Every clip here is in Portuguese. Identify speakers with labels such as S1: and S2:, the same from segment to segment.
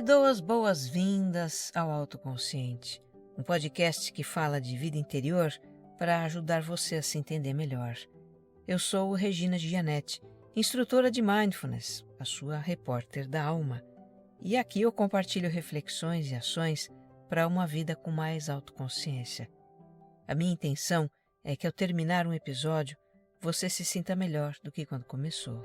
S1: dou as boas-vindas ao Autoconsciente, um podcast que fala de vida interior para ajudar você a se entender melhor. Eu sou Regina Gianetti, instrutora de Mindfulness, a sua repórter da alma, e aqui eu compartilho reflexões e ações para uma vida com mais autoconsciência. A minha intenção é que ao terminar um episódio, você se sinta melhor do que quando começou.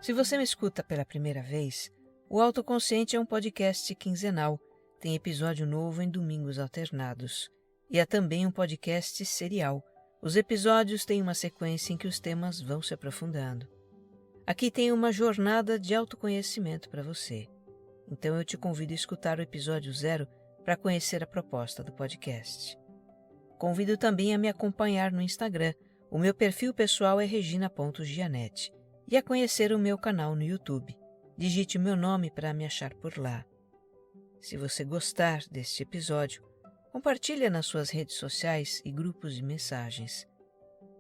S1: Se você me escuta pela primeira vez, o Autoconsciente é um podcast quinzenal, tem episódio novo em domingos alternados. E é também um podcast serial. Os episódios têm uma sequência em que os temas vão se aprofundando. Aqui tem uma jornada de autoconhecimento para você. Então eu te convido a escutar o episódio 0 para conhecer a proposta do podcast. Convido também a me acompanhar no Instagram. O meu perfil pessoal é regina.gianetti. E a conhecer o meu canal no YouTube. Digite o meu nome para me achar por lá. Se você gostar deste episódio, compartilhe nas suas redes sociais e grupos de mensagens.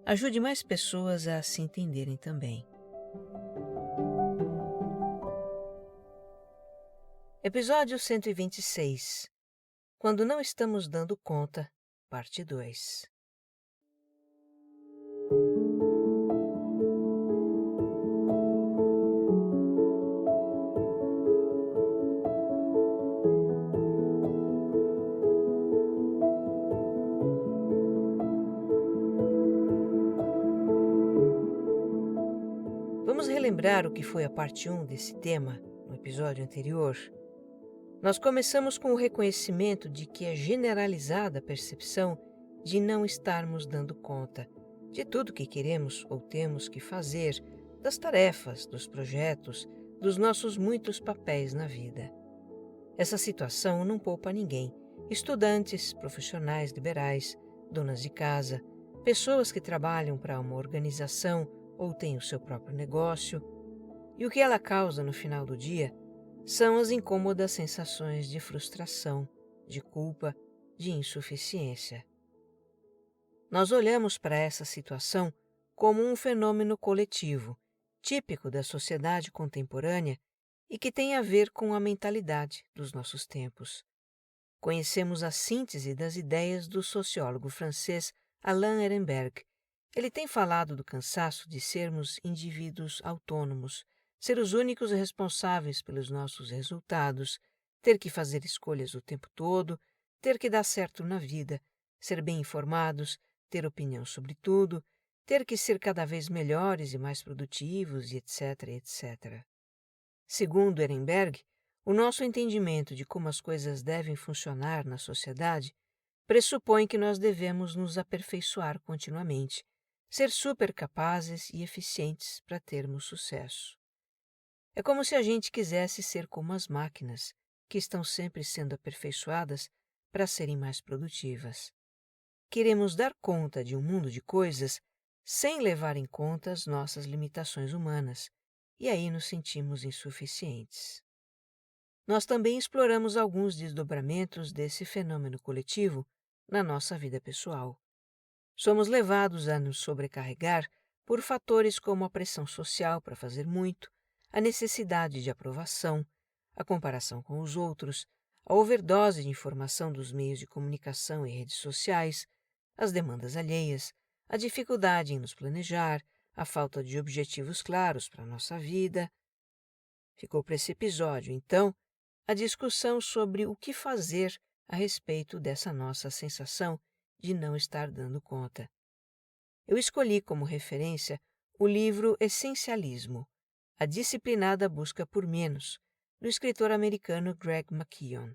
S1: Ajude mais pessoas a se entenderem também. Episódio 126. Quando não estamos dando conta, parte 2. Vamos relembrar o que foi a parte 1 desse tema no episódio anterior? Nós começamos com o reconhecimento de que é generalizada a percepção de não estarmos dando conta de tudo que queremos ou temos que fazer, das tarefas, dos projetos, dos nossos muitos papéis na vida. Essa situação não poupa ninguém: estudantes, profissionais liberais, donas de casa, pessoas que trabalham para uma organização ou têm o seu próprio negócio. E o que ela causa no final do dia são as incômodas sensações de frustração, de culpa, de insuficiência. Nós olhamos para essa situação como um fenômeno coletivo, típico da sociedade contemporânea e que tem a ver com a mentalidade dos nossos tempos. Conhecemos a síntese das ideias do sociólogo francês Alain Ehrenberg. Ele tem falado do cansaço de sermos indivíduos autônomos, ser os únicos responsáveis pelos nossos resultados, ter que fazer escolhas o tempo todo, ter que dar certo na vida, ser bem informados, ter opinião sobre tudo, ter que ser cada vez melhores e mais produtivos, e etc, etc. Segundo Ehrenberg, o nosso entendimento de como as coisas devem funcionar na sociedade pressupõe que nós devemos nos aperfeiçoar continuamente, ser super capazes e eficientes para termos sucesso. É como se a gente quisesse ser como as máquinas, que estão sempre sendo aperfeiçoadas para serem mais produtivas. Queremos dar conta de um mundo de coisas sem levar em conta as nossas limitações humanas, e aí nos sentimos insuficientes. Nós também exploramos alguns desdobramentos desse fenômeno coletivo na nossa vida pessoal. Somos levados a nos sobrecarregar por fatores como a pressão social para fazer muito, a necessidade de aprovação, a comparação com os outros, a overdose de informação dos meios de comunicação e redes sociais, as demandas alheias, a dificuldade em nos planejar, a falta de objetivos claros para a nossa vida. Ficou para esse episódio, então, a discussão sobre o que fazer a respeito dessa nossa sensação de não estar dando conta. Eu escolhi como referência o livro Essencialismo, A Disciplinada Busca por Menos, do escritor americano Greg McKeown.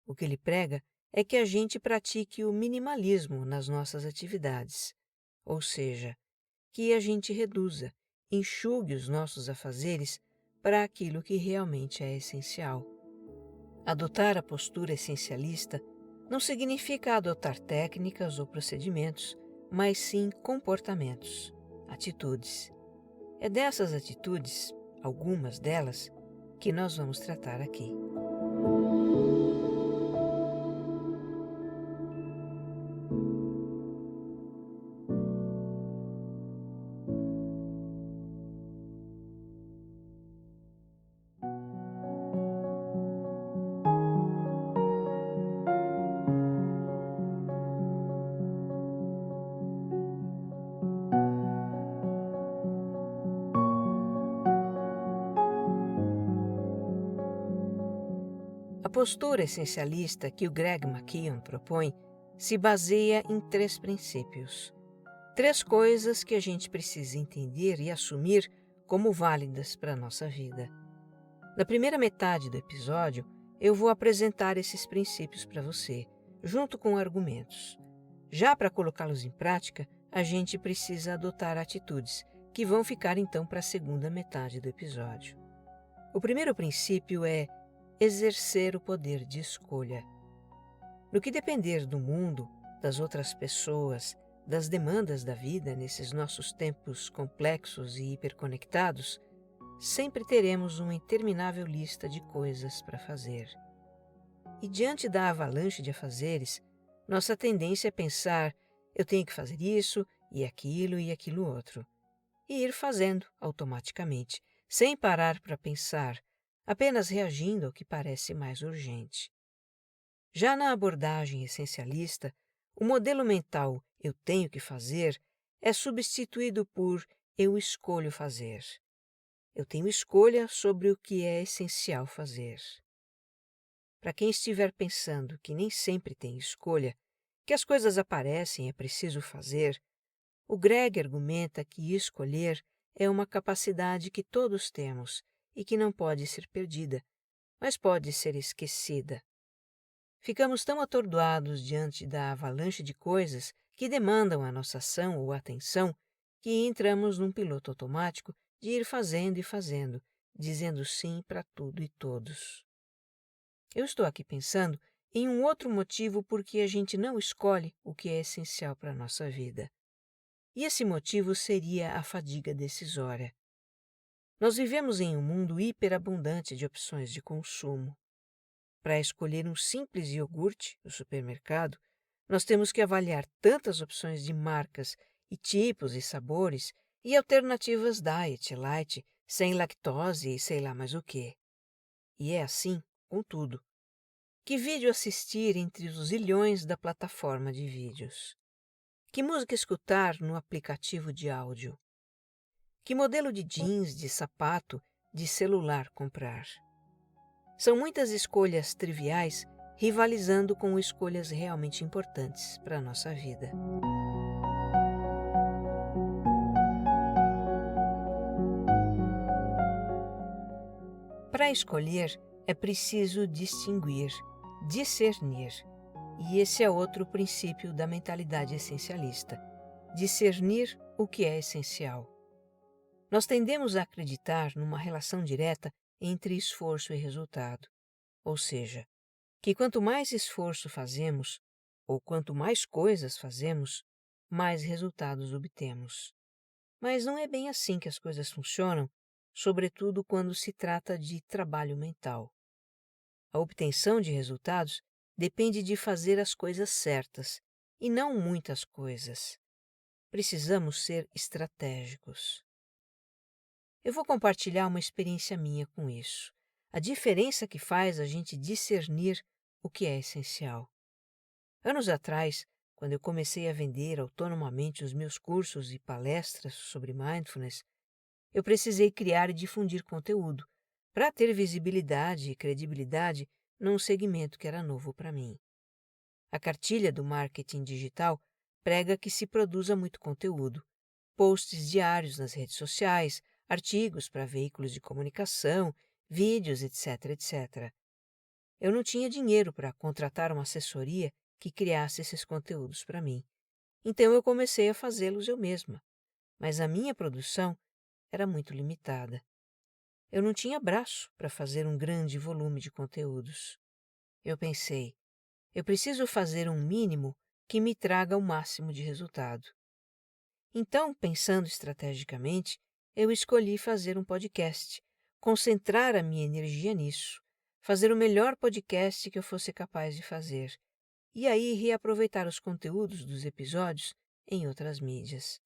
S1: O que ele prega é que a gente pratique o minimalismo nas nossas atividades, ou seja, que a gente reduza, enxugue os nossos afazeres para aquilo que realmente é essencial. Adotar a postura essencialista não significa adotar técnicas ou procedimentos, mas sim comportamentos, atitudes. É dessas atitudes, algumas delas, que nós vamos tratar aqui. postura essencialista que o Greg McKeown propõe se baseia em 3 princípios. 3 coisas que a gente precisa entender e assumir como válidas para a nossa vida. Na primeira metade do episódio, eu vou apresentar esses princípios para você, junto com argumentos. Já para colocá-los em prática, a gente precisa adotar atitudes, que vão ficar então para a segunda metade do episódio. O primeiro princípio é exercer o poder de escolha. No que depender do mundo, das outras pessoas, das demandas da vida nesses nossos tempos complexos e hiperconectados, sempre teremos uma interminável lista de coisas para fazer. E diante da avalanche de afazeres, nossa tendência é pensar: eu tenho que fazer isso e aquilo outro, e ir fazendo automaticamente, sem parar para pensar, apenas reagindo ao que parece mais urgente. Já na abordagem essencialista, o modelo mental "eu tenho que fazer" é substituído por "eu escolho fazer". Eu tenho escolha sobre o que é essencial fazer. Para quem estiver pensando que nem sempre tem escolha, que as coisas aparecem e é preciso fazer, o Greg argumenta que escolher é uma capacidade que todos temos e que não pode ser perdida, mas pode ser esquecida. Ficamos tão atordoados diante da avalanche de coisas que demandam a nossa ação ou atenção que entramos num piloto automático de ir fazendo e fazendo, dizendo sim para tudo e todos. Eu estou aqui pensando em um outro motivo por que a gente não escolhe o que é essencial para a nossa vida. E esse motivo seria a fadiga decisória. Nós vivemos em um mundo hiperabundante de opções de consumo. Para escolher um simples iogurte no supermercado, nós temos que avaliar tantas opções de marcas e tipos e sabores e alternativas diet, light, sem lactose e sei lá mais o quê. E é assim com tudo. Que vídeo assistir entre os zilhões da plataforma de vídeos? Que música escutar no aplicativo de áudio? Que modelo de jeans, de sapato, de celular comprar? São muitas escolhas triviais rivalizando com escolhas realmente importantes para a nossa vida. Para escolher, é preciso distinguir, discernir. E esse é outro princípio da mentalidade essencialista: discernir o que é essencial. Nós tendemos a acreditar numa relação direta entre esforço e resultado, ou seja, que quanto mais esforço fazemos, ou quanto mais coisas fazemos, mais resultados obtemos. Mas não é bem assim que as coisas funcionam, sobretudo quando se trata de trabalho mental. A obtenção de resultados depende de fazer as coisas certas, e não muitas coisas. Precisamos ser estratégicos. Eu vou compartilhar uma experiência minha com isso. A diferença que faz a gente discernir o que é essencial. Anos atrás, quando eu comecei a vender autonomamente os meus cursos e palestras sobre mindfulness, eu precisei criar e difundir conteúdo para ter visibilidade e credibilidade num segmento que era novo para mim. A cartilha do marketing digital prega que se produza muito conteúdo, posts diários nas redes sociais, artigos para veículos de comunicação, vídeos, etc, etc. Eu não tinha dinheiro para contratar uma assessoria que criasse esses conteúdos para mim. Então eu comecei a fazê-los eu mesma, mas a minha produção era muito limitada. Eu não tinha braço para fazer um grande volume de conteúdos. Eu pensei, eu preciso fazer um mínimo que me traga o máximo de resultado. Então, pensando estrategicamente, eu escolhi fazer um podcast, concentrar a minha energia nisso, fazer o melhor podcast que eu fosse capaz de fazer, e aí reaproveitar os conteúdos dos episódios em outras mídias.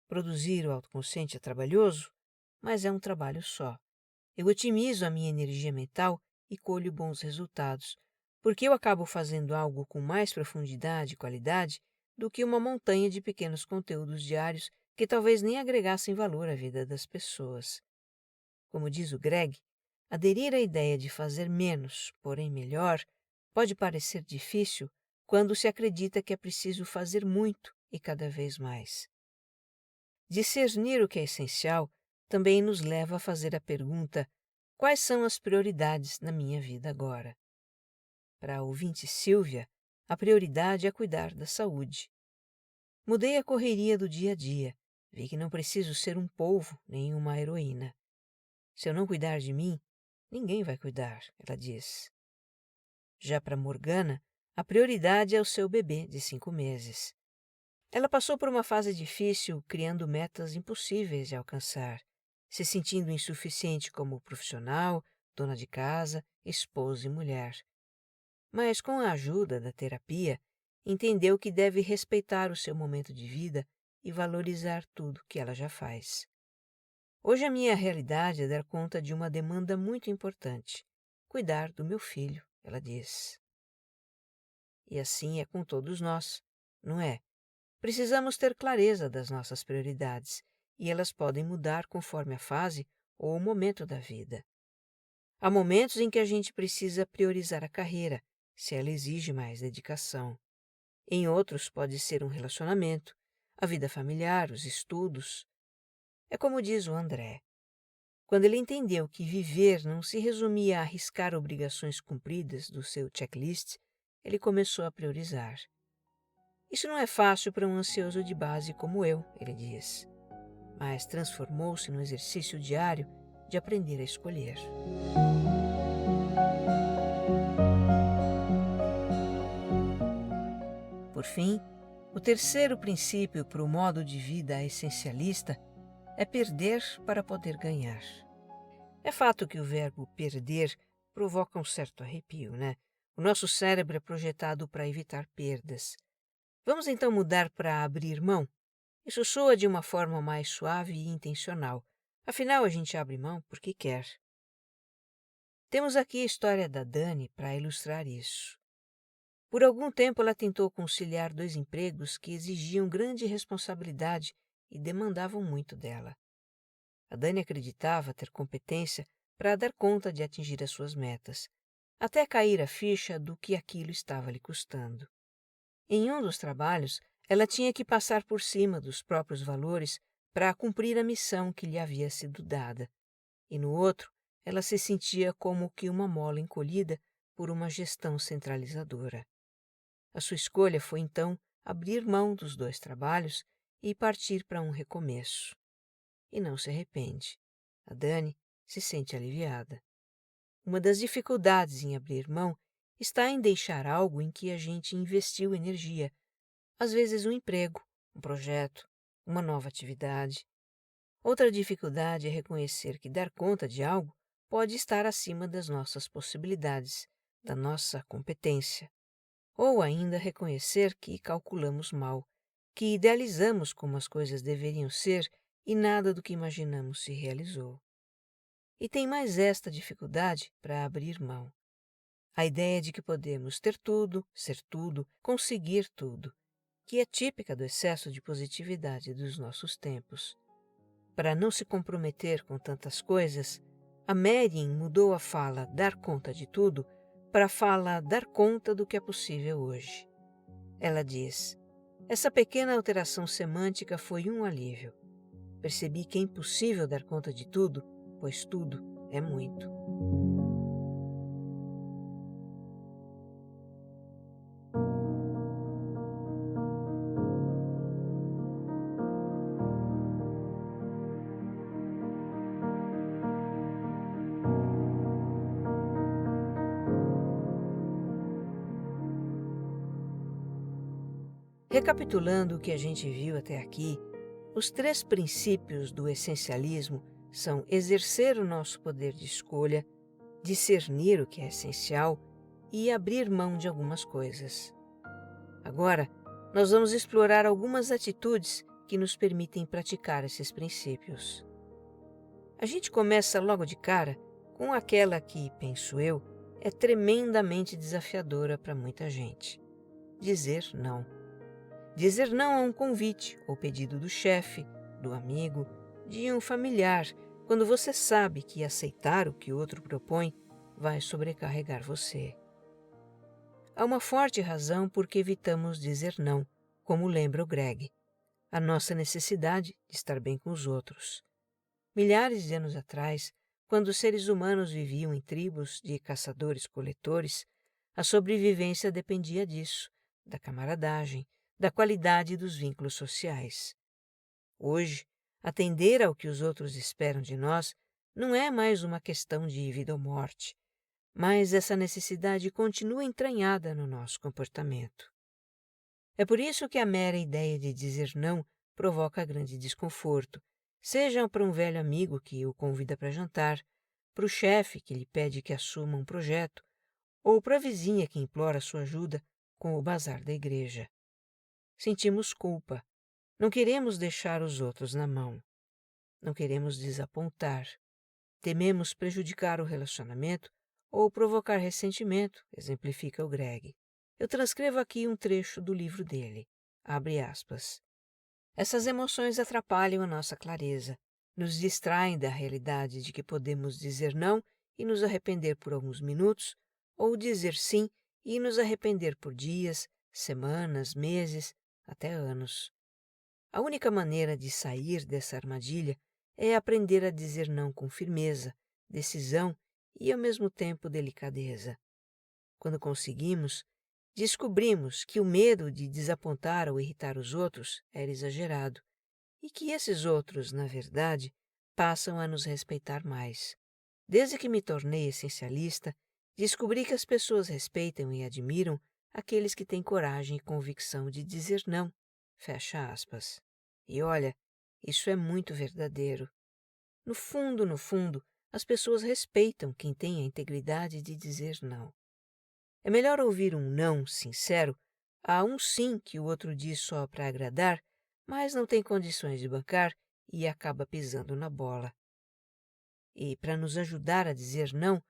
S1: Produzir o autoconsciente é trabalhoso, mas é um trabalho só. Eu otimizo a minha energia mental e colho bons resultados, porque eu acabo fazendo algo com mais profundidade e qualidade do que uma montanha de pequenos conteúdos diários que talvez nem agregassem valor à vida das pessoas. Como diz o Greg, Aderir à ideia de fazer menos, porém melhor, pode parecer difícil quando se acredita que é preciso fazer muito e cada vez mais. Discernir o que é essencial também nos leva a fazer a pergunta: quais são as prioridades na minha vida agora? Para a ouvinte Silvia, a prioridade é cuidar da saúde. Mudei a correria do dia a dia, vi que não preciso ser um polvo nem uma heroína. Se eu não cuidar de mim, ninguém vai cuidar, ela diz. Já para Morgana, a prioridade é o seu bebê de 5 meses. Ela passou por uma fase difícil, criando metas impossíveis de alcançar, se sentindo insuficiente como profissional, dona de casa, esposa e mulher. Mas com a ajuda da terapia, entendeu que deve respeitar o seu momento de vida e valorizar tudo que ela já faz. Hoje a minha realidade é dar conta de uma demanda muito importante: cuidar do meu filho, ela diz. E assim é com todos nós, não é? Precisamos ter clareza das nossas prioridades, e elas podem mudar conforme a fase ou o momento da vida. Há momentos em que a gente precisa priorizar a carreira, se ela exige mais dedicação. Em outros, pode ser um relacionamento, a vida familiar, os estudos. É como diz o André. Quando ele entendeu que viver não se resumia a arriscar obrigações cumpridas do seu checklist, ele começou a priorizar. Isso não é fácil para um ansioso de base como eu, ele diz, mas transformou-se num exercício diário de aprender a escolher. Por fim, o terceiro princípio para o modo de vida essencialista é perder para poder ganhar. É fato que o verbo perder provoca um certo arrepio, né? O nosso cérebro é projetado para evitar perdas. Vamos então mudar para abrir mão? Isso soa de uma forma mais suave e intencional. Afinal, a gente abre mão porque quer. Temos aqui a história da Dani para ilustrar isso. Por algum tempo, ela tentou conciliar 2 empregos que exigiam grande responsabilidade e demandavam muito dela. A Dani acreditava ter competência para dar conta de atingir as suas metas, até cair a ficha do que aquilo estava lhe custando. Em um dos trabalhos, ela tinha que passar por cima dos próprios valores para cumprir a missão que lhe havia sido dada, e no outro, ela se sentia como que uma mola encolhida por uma gestão centralizadora. A sua escolha foi, então, abrir mão dos 2 trabalhos e partir para um recomeço. E não se arrepende. A Dani se sente aliviada. Uma das dificuldades em abrir mão está em deixar algo em que a gente investiu energia, às vezes um emprego, um projeto, uma nova atividade. Outra dificuldade é reconhecer que dar conta de algo pode estar acima das nossas possibilidades, da nossa competência. Ou ainda reconhecer que calculamos mal, que idealizamos como as coisas deveriam ser e nada do que imaginamos se realizou. E tem mais esta dificuldade para abrir mão. A ideia de que podemos ter tudo, ser tudo, conseguir tudo, que é típica do excesso de positividade dos nossos tempos. Para não se comprometer com tantas coisas, a Marian mudou a fala dar conta de tudo para a fala dar conta do que é possível hoje. Ela diz: essa pequena alteração semântica foi um alívio. Percebi que é impossível dar conta de tudo, pois tudo é muito. Recapitulando o que a gente viu até aqui, os 3 princípios do essencialismo são exercer o nosso poder de escolha, discernir o que é essencial e abrir mão de algumas coisas. Agora, nós vamos explorar algumas atitudes que nos permitem praticar esses princípios. A gente começa logo de cara com aquela que, penso eu, é tremendamente desafiadora para muita gente: dizer não. Dizer não a um convite ou pedido do chefe, do amigo, de um familiar, quando você sabe que aceitar o que o outro propõe vai sobrecarregar você. Há uma forte razão por que evitamos dizer não, como lembra o Greg, a nossa necessidade de estar bem com os outros. Milhares de anos atrás, quando os seres humanos viviam em tribos de caçadores-coletores, a sobrevivência dependia disso, da camaradagem, da qualidade dos vínculos sociais. Hoje, atender ao que os outros esperam de nós não é mais uma questão de vida ou morte, mas essa necessidade continua entranhada no nosso comportamento. É por isso que a mera ideia de dizer não provoca grande desconforto, seja para um velho amigo que o convida para jantar, para o chefe que lhe pede que assuma um projeto, ou para a vizinha que implora sua ajuda com o bazar da igreja. Sentimos culpa. Não queremos deixar os outros na mão. Não queremos desapontar. Tememos prejudicar o relacionamento ou provocar ressentimento, exemplifica o Greg. Eu transcrevo aqui um trecho do livro dele. Abre aspas. Essas emoções atrapalham a nossa clareza, nos distraem da realidade de que podemos dizer não e nos arrepender por alguns minutos, ou dizer sim e nos arrepender por dias, semanas, meses, até anos. A única maneira de sair dessa armadilha é aprender a dizer não com firmeza, decisão e, ao mesmo tempo, delicadeza. Quando conseguimos, descobrimos que o medo de desapontar ou irritar os outros era exagerado e que esses outros, na verdade, passam a nos respeitar mais. Desde que me tornei essencialista, descobri que as pessoas respeitam e admiram aqueles que têm coragem e convicção de dizer não. Fecha aspas. E olha, isso é muito verdadeiro. No fundo, as pessoas respeitam quem tem a integridade de dizer não. É melhor ouvir um não sincero a um sim que o outro diz só para agradar, mas não tem condições de bancar e acaba pisando na bola. E, para nos ajudar a dizer não,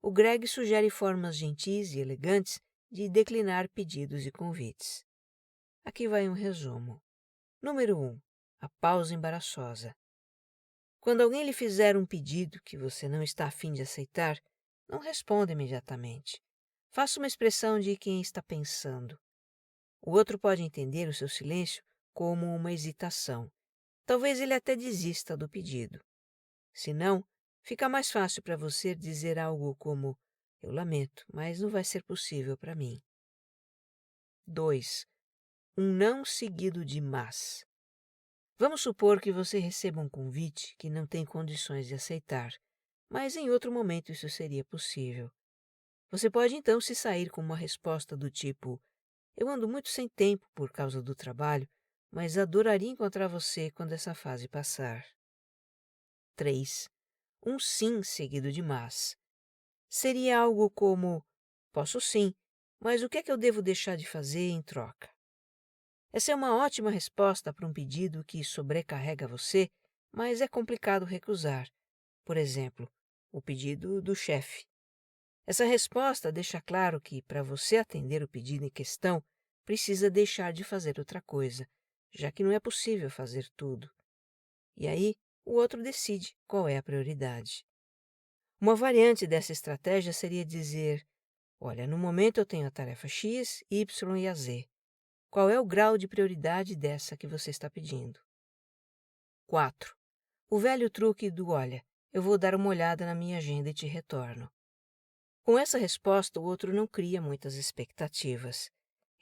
S1: o Greg sugere formas gentis e elegantes de declinar pedidos e convites. Aqui vai um resumo. Número 1. A pausa embaraçosa. Quando alguém lhe fizer um pedido que você não está a fim de aceitar, não responda imediatamente. Faça uma expressão de quem está pensando. O outro pode entender o seu silêncio como uma hesitação. Talvez ele até desista do pedido. Se não, fica mais fácil para você dizer algo como: eu lamento, mas não vai ser possível para mim. 2. Um não seguido de mas. Vamos supor que você receba um convite que não tem condições de aceitar, mas em outro momento isso seria possível. Você pode então se sair com uma resposta do tipo: eu ando muito sem tempo por causa do trabalho, mas adoraria encontrar você quando essa fase passar. 3. Um sim seguido de mas. Seria algo como: posso sim, mas o que é que eu devo deixar de fazer em troca? Essa é uma ótima resposta para um pedido que sobrecarrega você, mas é complicado recusar. Por exemplo, o pedido do chefe. Essa resposta deixa claro que, para você atender o pedido em questão, precisa deixar de fazer outra coisa, já que não é possível fazer tudo. E aí, o outro decide qual é a prioridade. Uma variante dessa estratégia seria dizer: olha, no momento eu tenho a tarefa X, Y e a Z. Qual é o grau de prioridade dessa que você está pedindo? 4. O velho truque do olha, eu vou dar uma olhada na minha agenda e te retorno. Com essa resposta, o outro não cria muitas expectativas.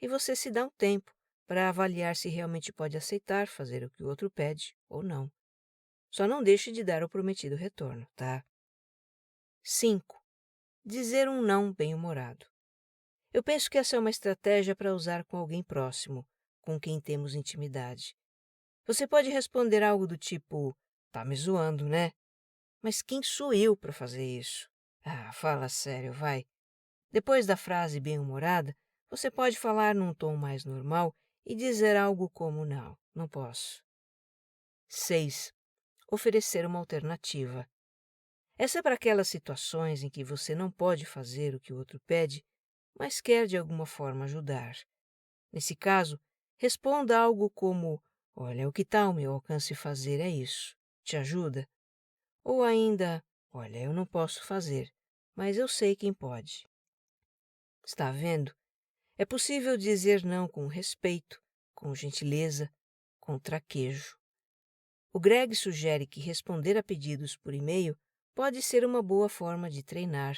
S1: E você se dá um tempo para avaliar se realmente pode aceitar fazer o que o outro pede ou não. Só não deixe de dar o prometido retorno, tá? 5. Dizer um não bem-humorado. Eu penso que essa é uma estratégia para usar com alguém próximo, com quem temos intimidade. Você pode responder algo do tipo: tá me zoando, né? Mas quem sou eu para fazer isso? Ah, fala sério, vai. Depois da frase bem-humorada, você pode falar num tom mais normal e dizer algo como: não, não posso. 6. Oferecer uma alternativa. Essa é para aquelas situações em que você não pode fazer o que o outro pede, mas quer de alguma forma ajudar. Nesse caso, responda algo como: olha, o que está ao meu alcance fazer é isso. Te ajuda? Ou ainda, olha, eu não posso fazer, mas eu sei quem pode. Está vendo? É possível dizer não com respeito, com gentileza, com traquejo. O Greg sugere que responder a pedidos por e-mail pode ser uma boa forma de treinar,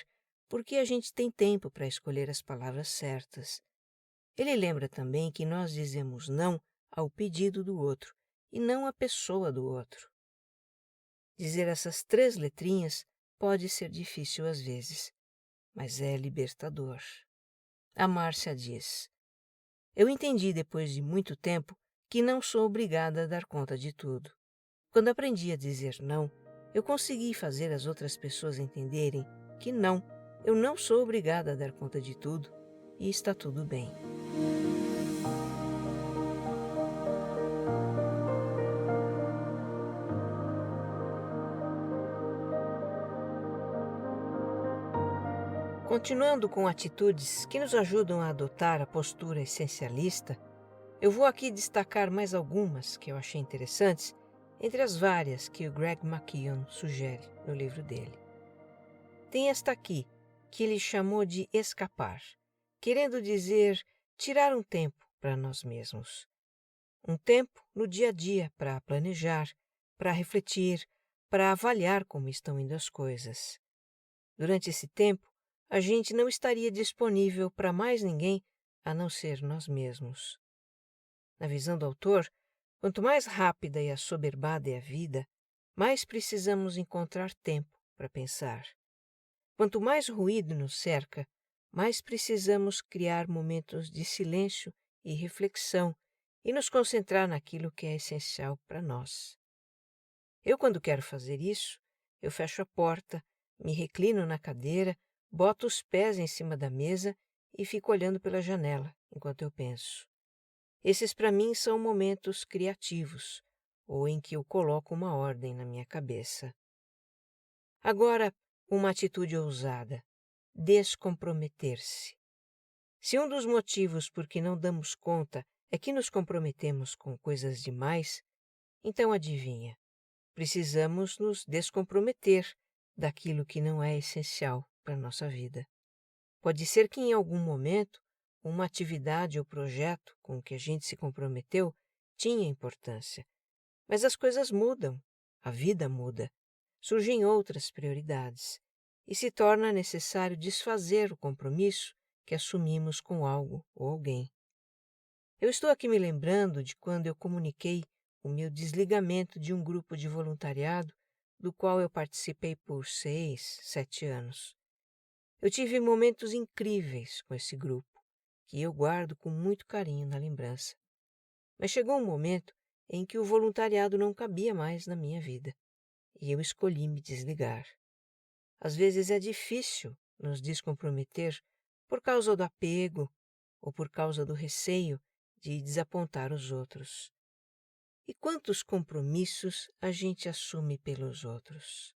S1: porque a gente tem tempo para escolher as palavras certas. Ele lembra também que nós dizemos não ao pedido do outro e não à pessoa do outro. Dizer essas 3 letrinhas pode ser difícil às vezes, mas é libertador. A Márcia diz: eu entendi depois de muito tempo que não sou obrigada a dar conta de tudo. Quando aprendi a dizer não, eu consegui fazer as outras pessoas entenderem que não, eu não sou obrigada a dar conta de tudo e está tudo bem. Continuando com atitudes que nos ajudam a adotar a postura essencialista, eu vou aqui destacar mais algumas que eu achei interessantes, entre as várias que o Greg McKeown sugere no livro dele. Tem esta aqui, que ele chamou de escapar, querendo dizer tirar um tempo para nós mesmos. Um tempo no dia a dia para planejar, para refletir, para avaliar como estão indo as coisas. Durante esse tempo, a gente não estaria disponível para mais ninguém a não ser nós mesmos. Na visão do autor, quanto mais rápida e assoberbada é a vida, mais precisamos encontrar tempo para pensar. Quanto mais ruído nos cerca, mais precisamos criar momentos de silêncio e reflexão e nos concentrar naquilo que é essencial para nós. Quando quero fazer isso, eu fecho a porta, me reclino na cadeira, boto os pés em cima da mesa e fico olhando pela janela enquanto eu penso. Esses, para mim, são momentos criativos, ou em que eu coloco uma ordem na minha cabeça. Agora, uma atitude ousada: descomprometer-se. Se um dos motivos por que não damos conta é que nos comprometemos com coisas demais, então adivinha, precisamos nos descomprometer daquilo que não é essencial para a nossa vida. Pode ser que em algum momento uma atividade ou projeto com que a gente se comprometeu tinha importância, mas as coisas mudam, a vida muda, surgem outras prioridades e se torna necessário desfazer o compromisso que assumimos com algo ou alguém. Eu estou aqui me lembrando de quando eu comuniquei o meu desligamento de um grupo de voluntariado do qual eu participei por 6, 7 anos. Eu tive momentos incríveis com esse grupo, que eu guardo com muito carinho na lembrança. Mas chegou um momento em que o voluntariado não cabia mais na minha vida, e eu escolhi me desligar. Às vezes é difícil nos descomprometer por causa do apego ou por causa do receio de desapontar os outros. E quantos compromissos a gente assume pelos outros?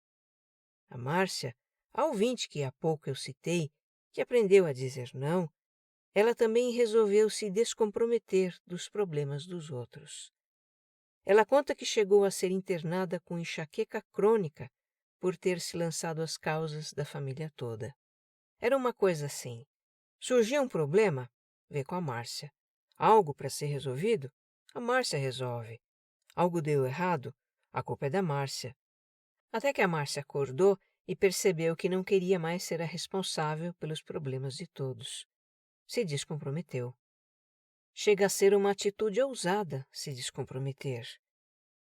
S1: A Márcia, a ouvinte que há pouco eu citei, que aprendeu a dizer não, ela também resolveu se descomprometer dos problemas dos outros. Ela conta que chegou a ser internada com enxaqueca crônica por ter se lançado às causas da família toda. Era uma coisa assim: surgia um problema? Vê com a Márcia. Algo para ser resolvido? A Márcia resolve. Algo deu errado? A culpa é da Márcia. Até que a Márcia acordou e percebeu que não queria mais ser a responsável pelos problemas de todos. Se descomprometeu. Chega a ser uma atitude ousada se descomprometer.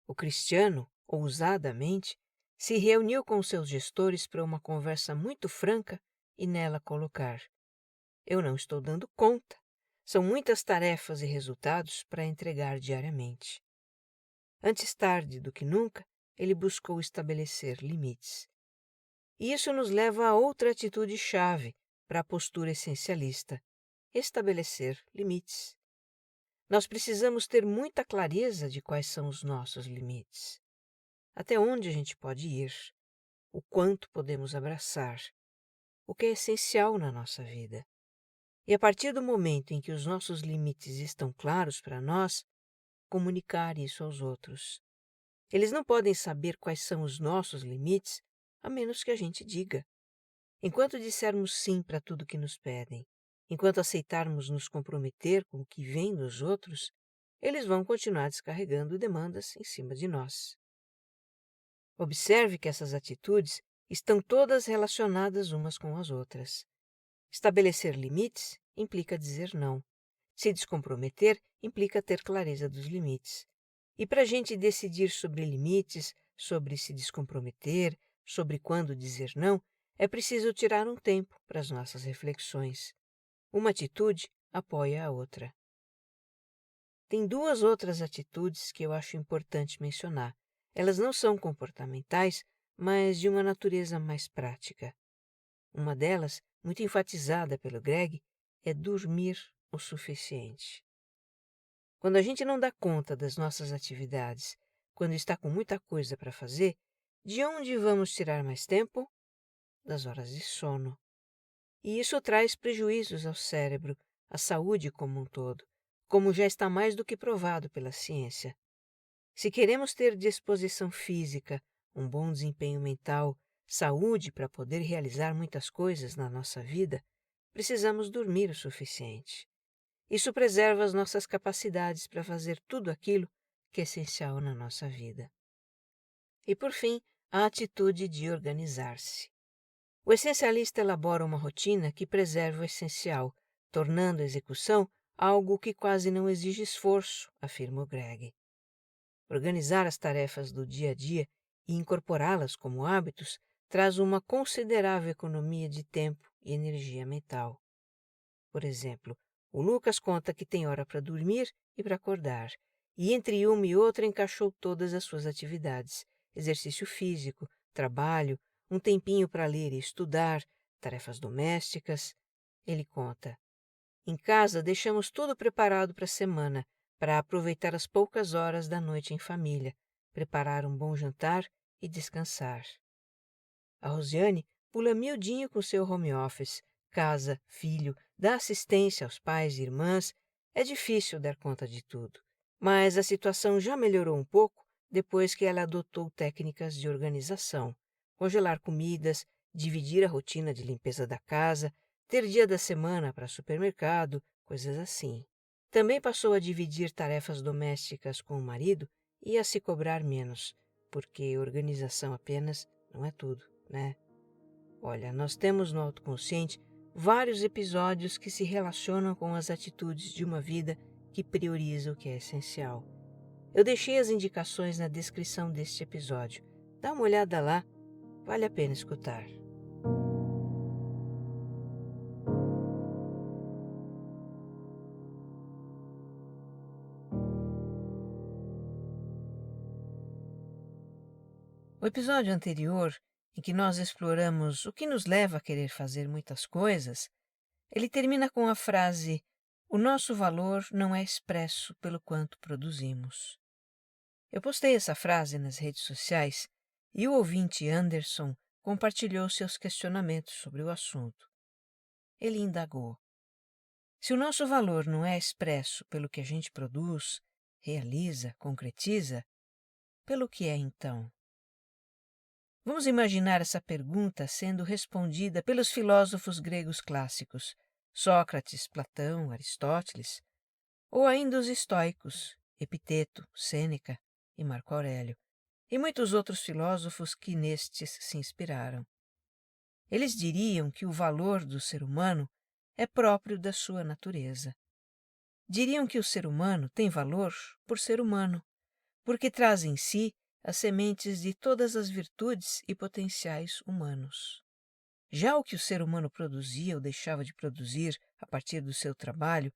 S1: O Cristiano, ousadamente, se reuniu com seus gestores para uma conversa muito franca e nela colocar: eu não estou dando conta. São muitas tarefas e resultados para entregar diariamente. Antes tarde do que nunca, ele buscou estabelecer limites. E isso nos leva a outra atitude-chave para a postura essencialista: estabelecer limites. Nós precisamos ter muita clareza de quais são os nossos limites. Até onde a gente pode ir, o quanto podemos abraçar, o que é essencial na nossa vida. E a partir do momento em que os nossos limites estão claros para nós, comunicar isso aos outros. Eles não podem saber quais são os nossos limites, a menos que a gente diga. Enquanto dissermos sim para tudo que nos pedem, enquanto aceitarmos nos comprometer com o que vem dos outros, eles vão continuar descarregando demandas em cima de nós. Observe que essas atitudes estão todas relacionadas umas com as outras. Estabelecer limites implica dizer não. Se descomprometer implica ter clareza dos limites. E para a gente decidir sobre limites, sobre se descomprometer, sobre quando dizer não, é preciso tirar um tempo para as nossas reflexões. Uma atitude apoia a outra. Tem duas outras atitudes que eu acho importante mencionar. Elas não são comportamentais, mas de uma natureza mais prática. Uma delas, muito enfatizada pelo Greg, é dormir o suficiente. Quando a gente não dá conta das nossas atividades, quando está com muita coisa para fazer, de onde vamos tirar mais tempo? Das horas de sono. E isso traz prejuízos ao cérebro, à saúde como um todo, como já está mais do que provado pela ciência. Se queremos ter disposição física, um bom desempenho mental, saúde para poder realizar muitas coisas na nossa vida, precisamos dormir o suficiente. Isso preserva as nossas capacidades para fazer tudo aquilo que é essencial na nossa vida. E, por fim, a atitude de organizar-se. O essencialista elabora uma rotina que preserva o essencial, tornando a execução algo que quase não exige esforço, afirma o Greg. Organizar as tarefas do dia a dia e incorporá-las como hábitos traz uma considerável economia de tempo e energia mental. Por exemplo, o Lucas conta que tem hora para dormir e para acordar, e entre uma e outra encaixou todas as suas atividades: exercício físico, trabalho, um tempinho para ler e estudar, tarefas domésticas. Ele conta: em casa deixamos tudo preparado para a semana, para aproveitar as poucas horas da noite em família, preparar um bom jantar e descansar. A Rosiane pula miudinho com seu home office, casa, filho, dá assistência aos pais e irmãs. É difícil dar conta de tudo, mas a situação já melhorou um pouco depois que ela adotou técnicas de organização, congelar comidas, dividir a rotina de limpeza da casa, ter dia da semana para supermercado, coisas assim. Também passou a dividir tarefas domésticas com o marido e a se cobrar menos, porque organização apenas não é tudo, né? Olha, nós temos no Autoconsciente vários episódios que se relacionam com as atitudes de uma vida que prioriza o que é essencial. Eu deixei as indicações na descrição deste episódio. Dá uma olhada lá, vale a pena escutar. O episódio anterior, em que nós exploramos o que nos leva a querer fazer muitas coisas, ele termina com a frase: "O nosso valor não é expresso pelo quanto produzimos." Eu postei essa frase nas redes sociais e o ouvinte Anderson compartilhou seus questionamentos sobre o assunto. Ele indagou: se o nosso valor não é expresso pelo que a gente produz, realiza, concretiza, pelo que é então? Vamos imaginar essa pergunta sendo respondida pelos filósofos gregos clássicos, Sócrates, Platão, Aristóteles, ou ainda os estoicos, Epiteto, Sêneca e Marco Aurélio, e muitos outros filósofos que nestes se inspiraram. Eles diriam que o valor do ser humano é próprio da sua natureza. Diriam que o ser humano tem valor por ser humano, porque traz em si as sementes de todas as virtudes e potenciais humanos. Já o que o ser humano produzia ou deixava de produzir a partir do seu trabalho,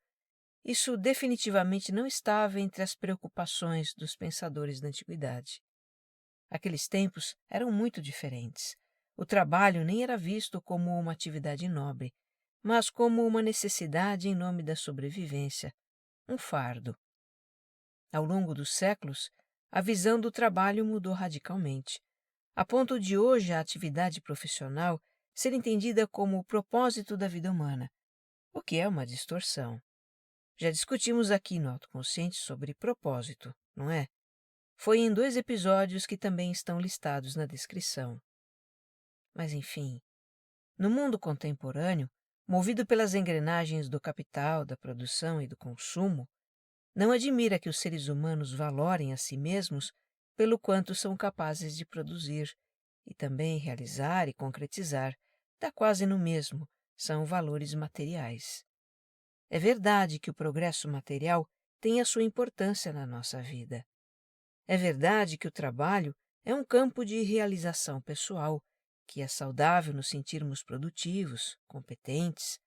S1: isso definitivamente não estava entre as preocupações dos pensadores da antiguidade. Aqueles tempos eram muito diferentes. O trabalho nem era visto como uma atividade nobre, mas como uma necessidade em nome da sobrevivência, um fardo. Ao longo dos séculos, a visão do trabalho mudou radicalmente, a ponto de hoje a atividade profissional ser entendida como o propósito da vida humana, o que é uma distorção. Já discutimos aqui no Autoconsciente sobre propósito, não é? foi em 2 episódios que também estão listados na descrição. Mas enfim, no mundo contemporâneo, movido pelas engrenagens do capital, da produção e do consumo, não admira que os seres humanos valorem a si mesmos pelo quanto são capazes de produzir e também realizar e concretizar, dá quase no mesmo, são valores materiais. É verdade que o progresso material tem a sua importância na nossa vida. É verdade que o trabalho é um campo de realização pessoal, que é saudável nos sentirmos produtivos, competentes.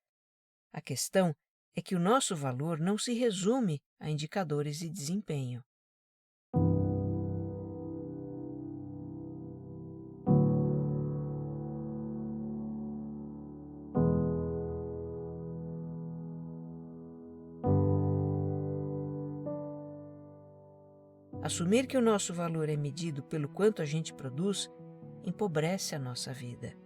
S1: A questão é que o nosso valor não se resume a indicadores de desempenho. Assumir que o nosso valor é medido pelo quanto a gente produz empobrece a nossa vida.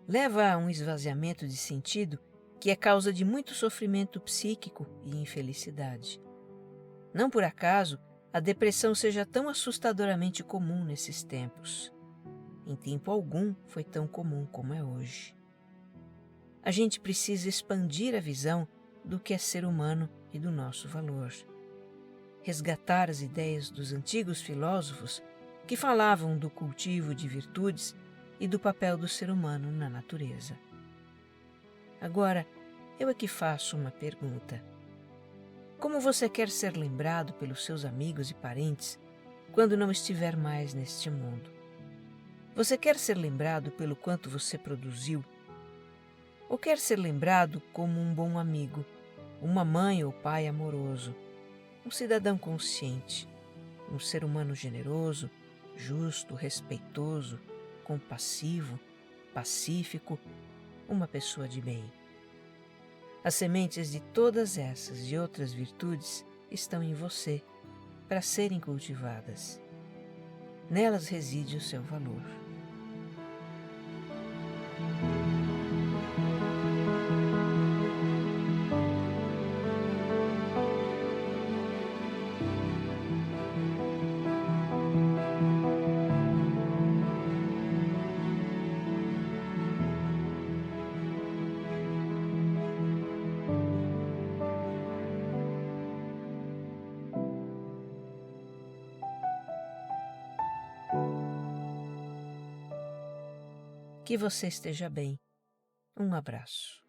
S1: Leva a um esvaziamento de sentido que é causa de muito sofrimento psíquico e infelicidade. Não por acaso a depressão seja tão assustadoramente comum nesses tempos. Em tempo algum foi tão comum como é hoje. A gente precisa expandir a visão do que é ser humano e do nosso valor. Resgatar as ideias dos antigos filósofos que falavam do cultivo de virtudes e do papel do ser humano na natureza. Agora, eu aqui faço uma pergunta. Como você quer ser lembrado pelos seus amigos e parentes quando não estiver mais neste mundo? Você quer ser lembrado pelo quanto você produziu? Ou quer ser lembrado como um bom amigo, uma mãe ou pai amoroso, um cidadão consciente, um ser humano generoso, justo, respeitoso, compassivo, pacífico, uma pessoa de bem? As sementes de todas essas e outras virtudes estão em você, para serem cultivadas. Nelas reside o seu valor. Que você esteja bem. Um abraço.